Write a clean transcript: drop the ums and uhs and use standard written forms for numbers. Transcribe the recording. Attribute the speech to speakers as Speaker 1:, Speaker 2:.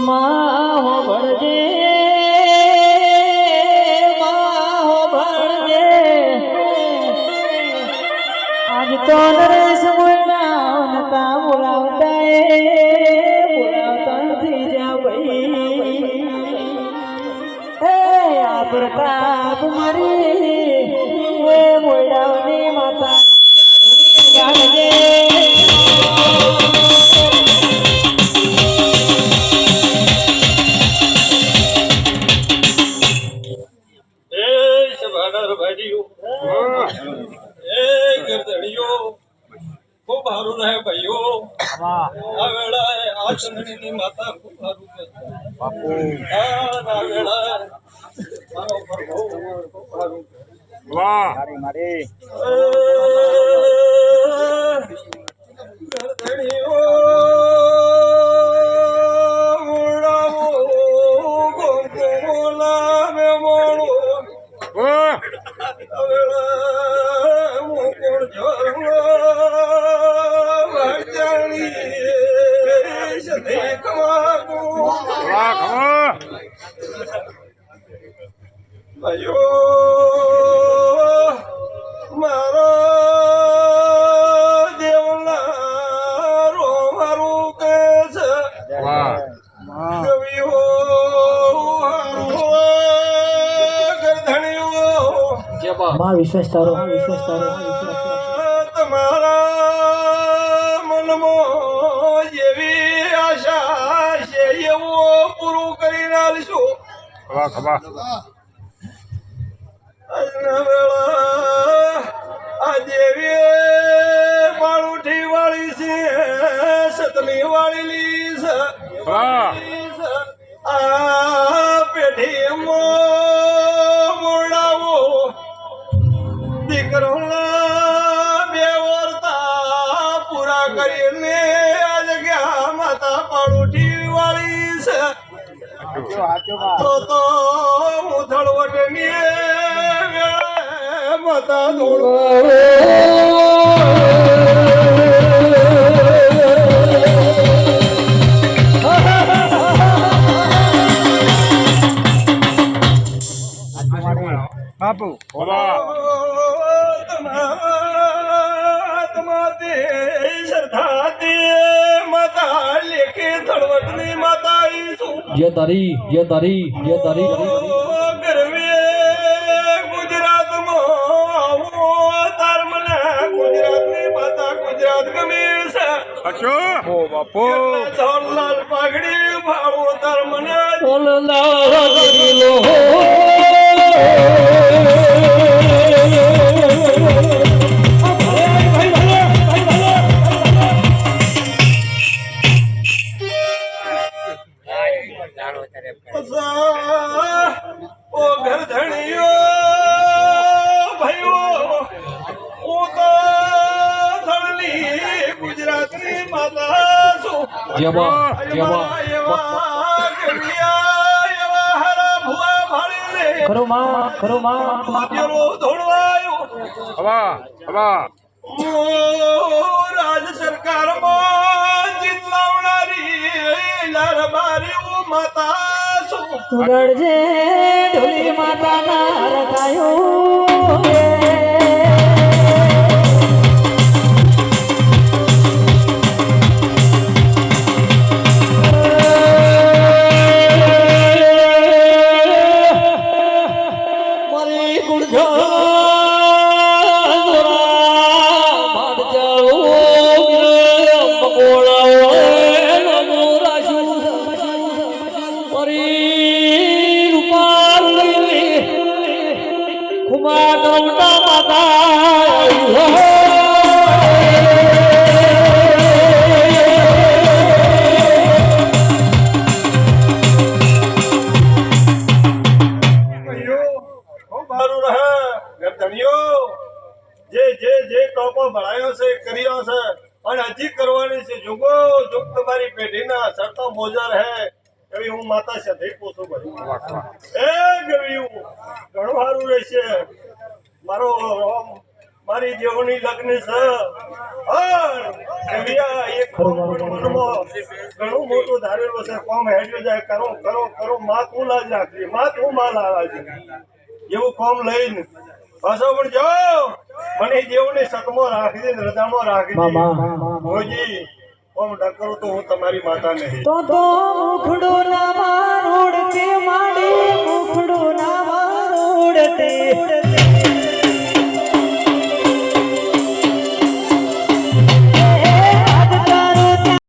Speaker 1: માહો ભળજે આજ તો નરેશ બોલાવતા થઈ જા ભાઈ આ પ્રતાપ મારી બોલાવની માતા ગાજે
Speaker 2: खूब हारू रहे भाइयों आ वेला आ चंदनी माता खूब हारू के बापू आ वेला मारो पर खूब हारू वाह मारी मारी गर्दनियो उड़ावो गोला में मोड़ो वाह वेला मुकुट झरवा भाइयों मारो देवला रो मारू कैसे कवि हो गर्दनियो
Speaker 1: मां विश्वास तारो
Speaker 2: तुम्हारा मन मो जेवी आशा છે એવો પૂરું કરી નાખશું આજના વેળા આ દેવી માળુઠી વાળી છે સતની વાળેલી છે આ પેઢી મોડાવો દીકરોના બે વર્તા પૂરા કરીને આ જગ્યા માતા પાળુઠી વાળી તો મુથળ વટની માતા દોડો
Speaker 3: બાપુ
Speaker 2: તમારે શ્રદ્ધાથી માતા લેખે થળવટની માતા
Speaker 1: જે તારી
Speaker 2: ગરવે ગુજરાતમાં આવો તાર મને ગુજરાતની માતા ગુજરાત ગમે છે
Speaker 3: બાપુ
Speaker 2: લાલ પાઘડી ભાવો તાર મને ओ घर धनियो भाइयों ओ तो धरली गुजरात की माता सो
Speaker 1: जबा
Speaker 2: हरा भुआ भाड़ी ले
Speaker 1: करो मां
Speaker 2: जरो धोड़वायो
Speaker 3: हवा
Speaker 2: राज सरकार में जितलावणारी लारबारी ओ माता
Speaker 1: ગળજે ઢોલી માતાના રખાયો મારી ગુડજો
Speaker 2: જે ટોપો ભણાયો છે કર્યો છે અને હજી કરવાની છે જુગો જુગ તમારી પેઢીના સરતા મોજા રહે એવી હું માતા સાથે પૂછું ભાઈ ગવ્યું ઘણું સારું રહેશે મારો મારી દેવની લગ્ન છે હા એલિયા એક મનમાં ઘણું મોટું ધારેલું છે કોમ હેડ્યો જાય કરો કરો કરો માં તું લાજ રાખજે માં તું માં લાવજે એવું કોમ લઈને પાછો પણ જાઓ મને જેવને સતમો રાખજે ને હૃદયમાં રાખજે હોજી કોમ ડકરો તો હું તમારી માતા નહીં
Speaker 1: તો મુખડો ના મારોડ તે માડી મુખડો ના મારોડ તે